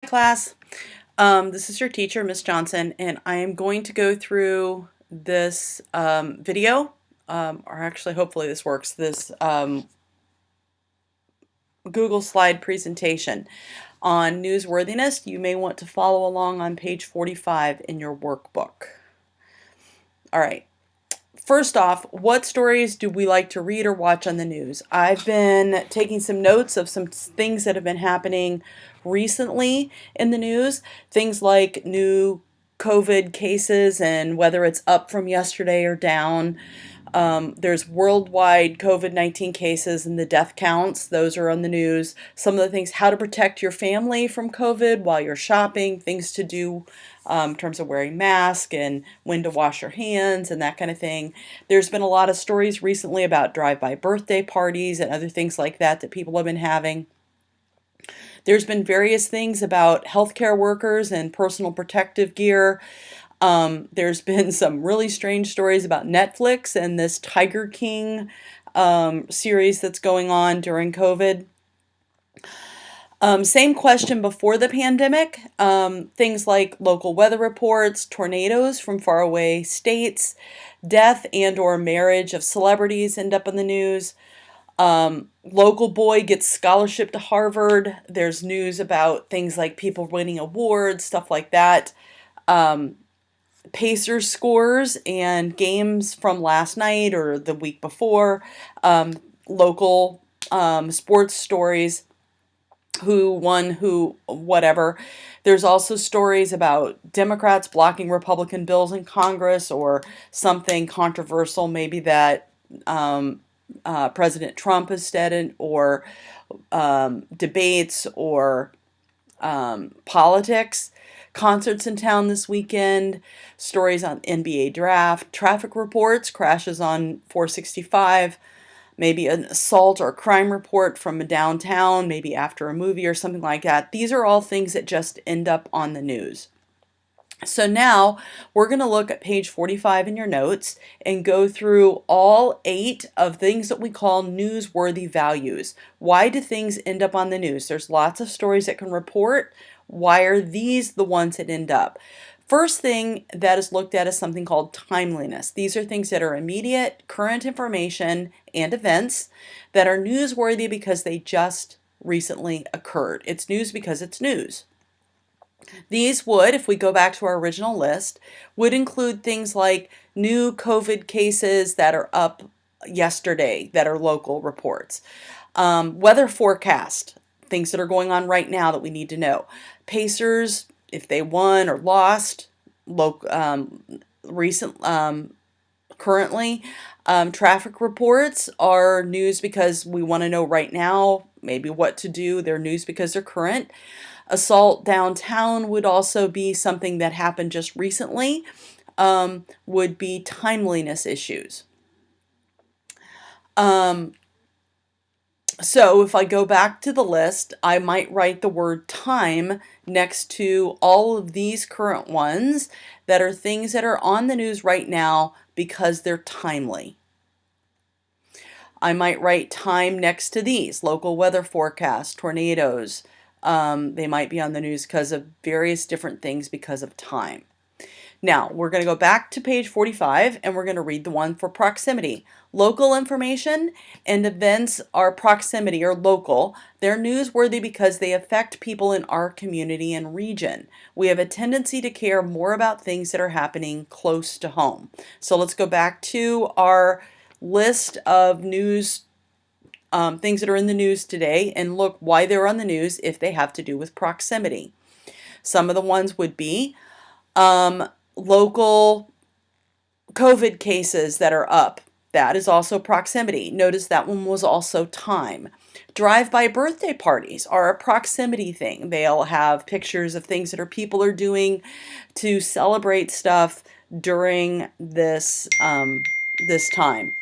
Class. This is your teacher, Miss Johnson, and I am going to go through this video, or actually, hopefully this works, this Google slide presentation on newsworthiness. You may want to follow along on page 45 in your workbook. All right. First off, what stories do we like to read or watch on the news? I've been taking some notes of some things that have been happening recently in the news. Things like new COVID cases and whether it's up from yesterday or down. There's worldwide COVID-19 cases and the death counts. Those are on the news. Some of the things, how to protect your family from COVID while you're shopping, things to do in terms of wearing masks and when to wash your hands and that kind of thing. There's been a lot of stories recently about drive-by birthday parties and other things like that that people have been having. There's been various things about healthcare workers and personal protective gear. There's been some really strange stories about Netflix and this Tiger King series that's going on during COVID. Same question before the pandemic. Things like local weather reports, tornadoes from faraway states, death and or marriage of celebrities end up in the news. Local boy gets scholarship to Harvard. There's news about things like people winning awards, stuff like that. Pacers scores and games from last night or the week before. Local sports stories. Who won, who, whatever. There's also stories about Democrats blocking Republican bills in Congress or something controversial, maybe that President Trump has said, or debates or politics. Concerts in town this weekend, stories on NBA draft, traffic reports, crashes on 465, maybe an assault or crime report from a downtown, maybe after a movie or something like that. These are all things that just end up on the news. So now we're going to look at page 45 in your notes and go through all 8 of things that we call newsworthy values. Why do things end up on the news? There's lots of stories that can report. Why are these the ones that end up? First thing that is looked at is something called timeliness. These are things that are immediate, current information and events that are newsworthy because they just recently occurred. It's news because it's news. These would, if we go back to our original list, would include things like new COVID cases that are up yesterday that are local reports. Weather forecast, things that are going on right now that we need to know. Pacers, if they won or lost, currently. Traffic reports are news because we want to know right now maybe what to do. They're news because they're current. Assault downtown would also be something that happened just recently, would be timeliness issues. So if I go back to the list, I might write the word time next to all of these current ones that are things that are on the news right now because they're timely. I might write time next to these, local weather forecast, tornadoes. They might be on the news because of various different things because of time. Now, we're going to go back to page 45 and we're going to read the one for proximity. Local information and events are proximity or local. They're newsworthy because they affect people in our community and region. We have a tendency to care more about things that are happening close to home. So let's go back to our list of news things that are in the news today and look why they're on the news if they have to do with proximity. Some of the ones would be local COVID cases that are up. That is also proximity. Notice that one was also time. Drive-by birthday parties are a proximity thing. They'll have pictures of things that people are doing to celebrate stuff during this this time.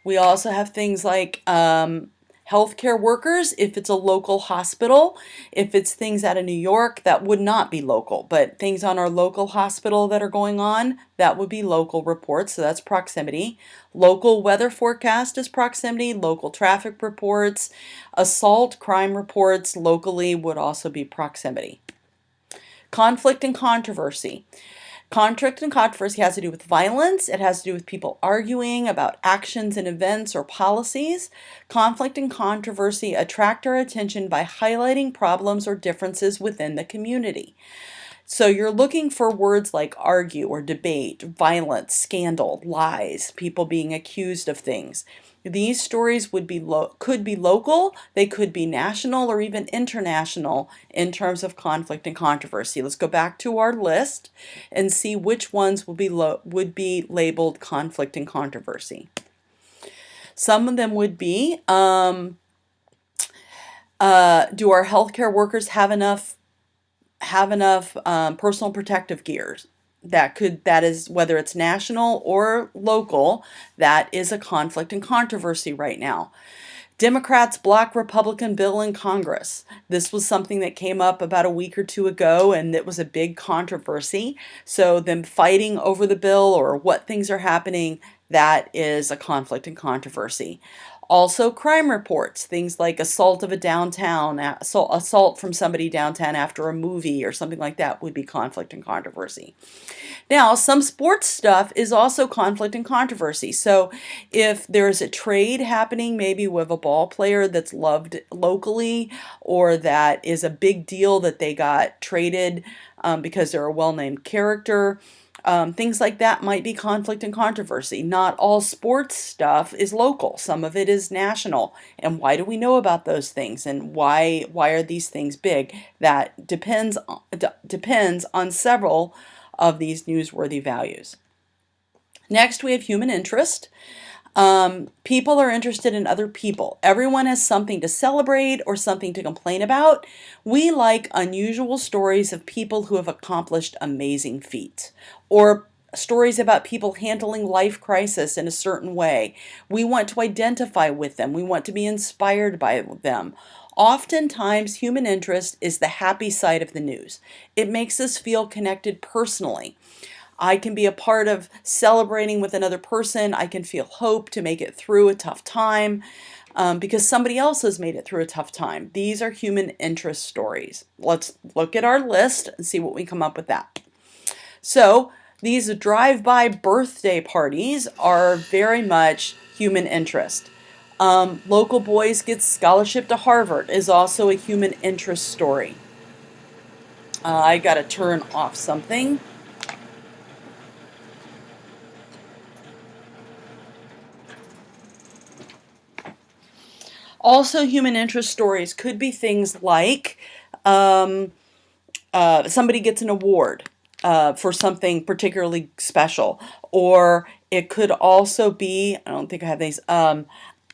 We also have things like Healthcare workers, if it's a local hospital, if it's things out of New York, that would not be local, but things on our local hospital that are going on, that would be local reports, so that's proximity. Local weather forecast is proximity, local traffic reports, assault, crime reports locally would also be proximity. Conflict and controversy. Conflict and controversy has to do with violence. It has to do with people arguing about actions and events or policies. Conflict and controversy attract our attention by highlighting problems or differences within the community. So you're looking for words like argue or debate, violence, scandal, lies, people being accused of things. These stories would be could be local, they could be national or even international in terms of conflict and controversy. Let's go back to our list and see which ones would be labeled conflict and controversy. Some of them would be, do our healthcare workers have enough personal protective gears? That is, whether it's national or local, that is a conflict and controversy right now. Democrats block Republican bill in Congress. This was something that came up about a week or two ago, and it was a big controversy. So them fighting over the bill or what things are happening, that is a conflict and controversy. Also, crime reports, things like assault from somebody downtown after a movie or something like that would be conflict and controversy. Now, some sports stuff is also conflict and controversy. So if there's a trade happening, maybe with a ball player that's loved locally, or that is a big deal that they got traded because they're a well-named character, things like that might be conflict and controversy. Not all sports stuff is local. Some of it is national. And why do we know about those things? And why are these things big? That depends on several of these newsworthy values. Next, we have human interest. People are interested in other people. Everyone has something to celebrate or something to complain about. We like unusual stories of people who have accomplished amazing feats, or stories about people handling life crisis in a certain way. We want to identify with them. We want to be inspired by them. Oftentimes, human interest is the happy side of the news. It makes us feel connected personally. I can be a part of celebrating with another person. I can feel hope to make it through a tough time because somebody else has made it through a tough time. These are human interest stories. Let's look at our list and see what we come up with that. So these drive-by birthday parties are very much human interest. Local boys get scholarship to Harvard is also a human interest story. I got to turn off something. Also, human interest stories could be things like somebody gets an award for something particularly special, or it could also be, I don't think I have these,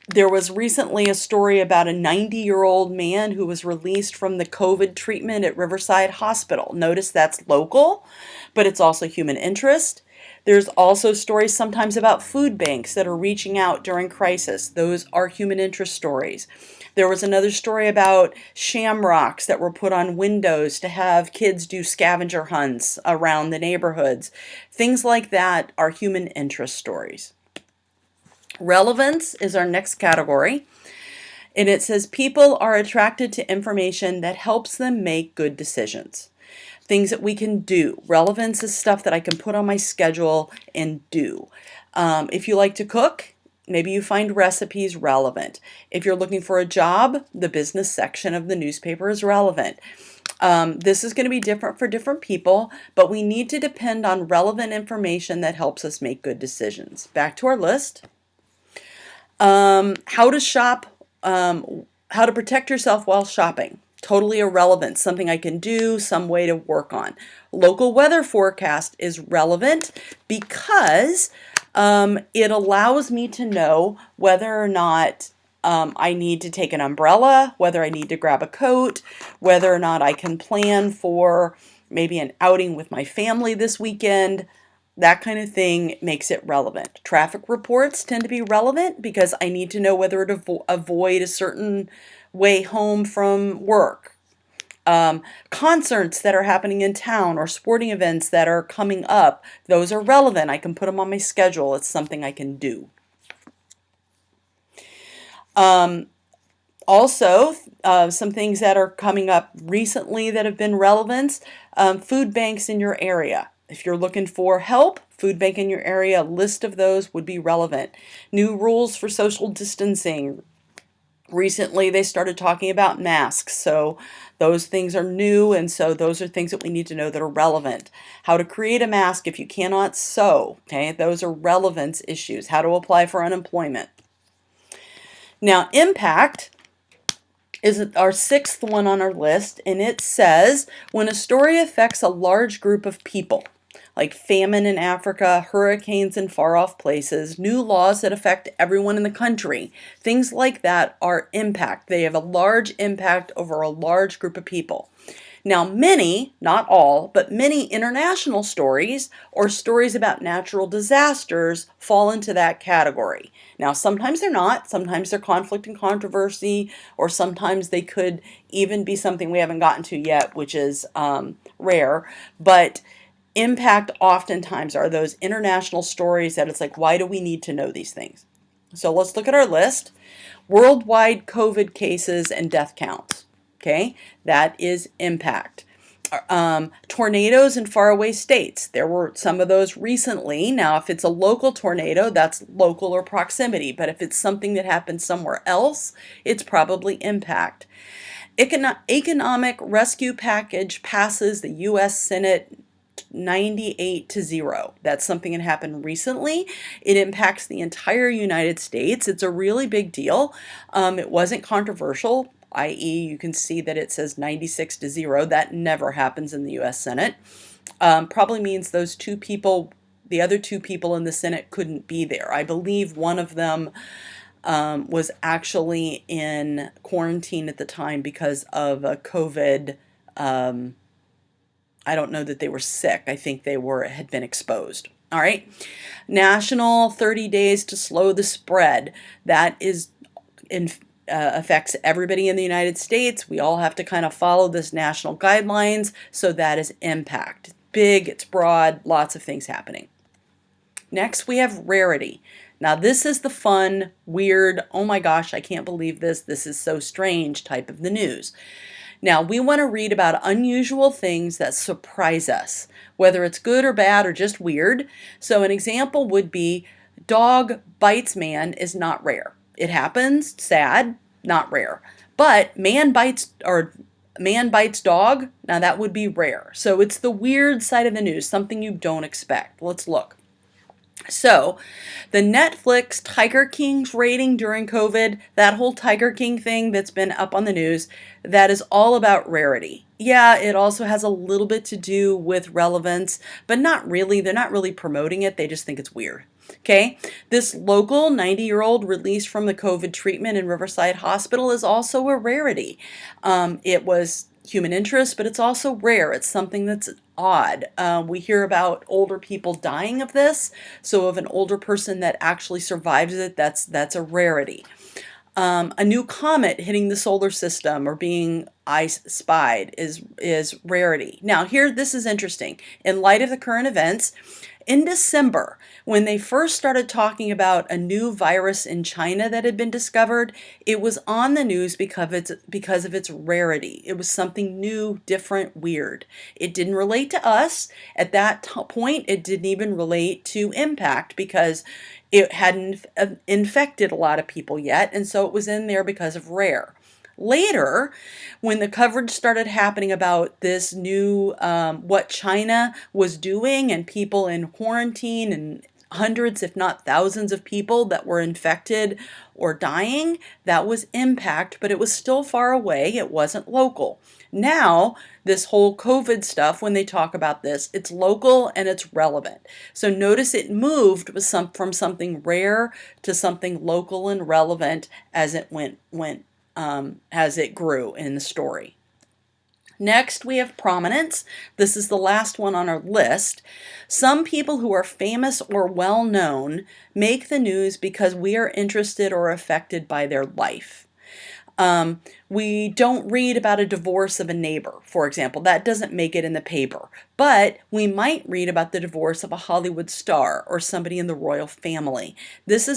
there was recently a story about a 90-year-old man who was released from the COVID treatment at Riverside Hospital. Notice that's local, but it's also human interest. There's also stories sometimes about food banks that are reaching out during crisis. Those are human interest stories. There was another story about shamrocks that were put on windows to have kids do scavenger hunts around the neighborhoods. Things like that are human interest stories. Relevance is our next category. And it says people are attracted to information that helps them make good decisions. Things that we can do. Relevance is stuff that I can put on my schedule and do. If you like to cook, maybe you find recipes relevant. If you're looking for a job, the business section of the newspaper is relevant. This is going to be different for different people, but we need to depend on relevant information that helps us make good decisions. Back to our list. How to shop, how to protect yourself while shopping. Totally irrelevant, something I can do, some way to work on. Local weather forecast is relevant because it allows me to know whether or not I need to take an umbrella, whether I need to grab a coat, whether or not I can plan for maybe an outing with my family this weekend. That kind of thing makes it relevant. Traffic reports tend to be relevant because I need to know whether to avoid a certain way home from work. Concerts that are happening in town or sporting events that are coming up, those are relevant. I can put them on my schedule. It's something I can do. Also, some things that are coming up recently that have been relevant, food banks in your area. If you're looking for help, food bank in your area, a list of those would be relevant. New rules for social distancing. Recently, they started talking about masks, so those things are new, and so those are things that we need to know that are relevant. How to create a mask if you cannot sew, okay? Those are relevance issues. How to apply for unemployment. Now, impact is our sixth one on our list, and it says when a story affects a large group of people, like famine in Africa, hurricanes in far-off places, new laws that affect everyone in the country, things like that are impact. They have a large impact over a large group of people. Now, many, not all, but many international stories or stories about natural disasters fall into that category. Now, sometimes they're not. Sometimes they're conflict and controversy, or sometimes they could even be something we haven't gotten to yet, which is rare. But impact oftentimes are those international stories that it's like, why do we need to know these things? So let's look at our list. Worldwide COVID cases and death counts. Okay, that is impact. Tornadoes in faraway states. There were some of those recently. Now, if it's a local tornado, that's local or proximity. But if it's something that happened somewhere else, it's probably impact. Economic rescue package passes the U.S. Senate 98-0. That's something that happened recently. It impacts the entire United States. It's a really big deal. It wasn't controversial, i.e. you can see that it says 96-0. That never happens in the U.S. Senate. Probably means those two people, the other two people in the Senate couldn't be there. I believe one of them was actually in quarantine at the time because of a COVID. I don't know that they were sick. I think they had been exposed. All right. National 30 days to slow the spread. That is affects everybody in the United States. We all have to kind of follow this national guidelines. So that is impact. Big, it's broad, lots of things happening. Next, we have rarity. Now, this is the fun, weird, oh my gosh, I can't believe this is so strange type of the news. Now, we want to read about unusual things that surprise us, whether it's good or bad or just weird. So an example would be dog bites man is not rare. It happens, sad, not rare. But man bites dog, now that would be rare. So it's the weird side of the news, something you don't expect. Let's look. So, the Netflix Tiger King's rating during COVID, that whole Tiger King thing that's been up on the news, that is all about rarity. Yeah, it also has a little bit to do with relevance, but not really. They're not really promoting it. They just think it's weird. Okay, this local 90-year-old released from the COVID treatment in Riverside Hospital is also a rarity. It was human interest, but it's also rare. It's something that's odd. We hear about older people dying of this. So of an older person that actually survives it, that's a rarity. A new comet hitting the solar system or being spied is rarity. Now here, this is interesting. In light of the current events, in December, when they first started talking about a new virus in China that had been discovered, it was on the news because of its rarity. It was something new, different, weird. It didn't relate to us. At that point, it didn't even relate to impact because it hadn't infected a lot of people yet, and so it was in there because of rare. Later, when the coverage started happening about this new, what China was doing and people in quarantine and hundreds, if not thousands of people that were infected or dying, that was impact, but it was still far away. It wasn't local. Now, this whole COVID stuff, when they talk about this, it's local and it's relevant. So notice it moved from something rare to something local and relevant as it went as it grew in the story. Next, we have prominence. This is the last one on our list. Some people who are famous or well known make the news because we are interested or affected by their life. We don't read about a divorce of a neighbor, for example. That doesn't make it in the paper. But we might read about the divorce of a Hollywood star or somebody in the royal family.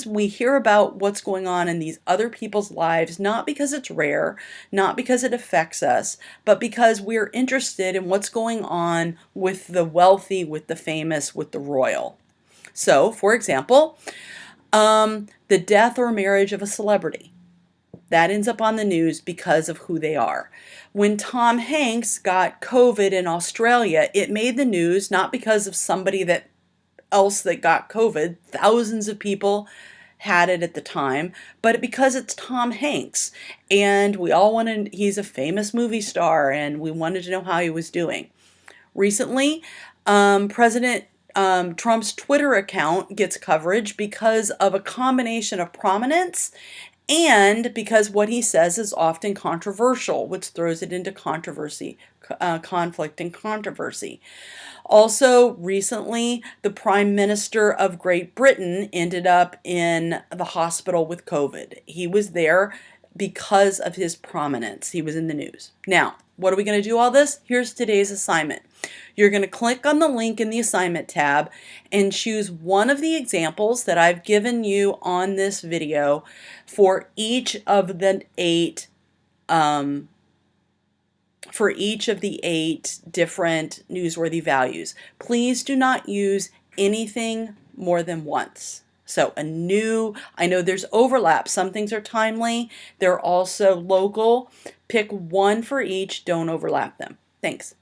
We hear about what's going on in these other people's lives, not because it's rare, not because it affects us, but because we're interested in what's going on with the wealthy, with the famous, with the royal. So, for example, the death or marriage of a celebrity. That ends up on the news because of who they are. When Tom Hanks got COVID in Australia, it made the news not because of somebody else that got COVID. Thousands of people had it at the time, but because it's Tom Hanks. And he's a famous movie star, and we wanted to know how he was doing. Recently, President Trump's Twitter account gets coverage because of a combination of prominence and because what he says is often controversial, which throws it into controversy, conflict and controversy. Also, recently, the Prime Minister of Great Britain ended up in the hospital with COVID. He was there because of his prominence. He was in the news. Now, what are we going to do all this? Here's today's assignment. You're going to click on the link in the assignment tab and choose one of the examples that I've given you on this video for each of the eight different newsworthy values. Please do not use anything more than once. So I know there's overlap. Some things are timely. They're also local. Pick one for each. Don't overlap them. Thanks.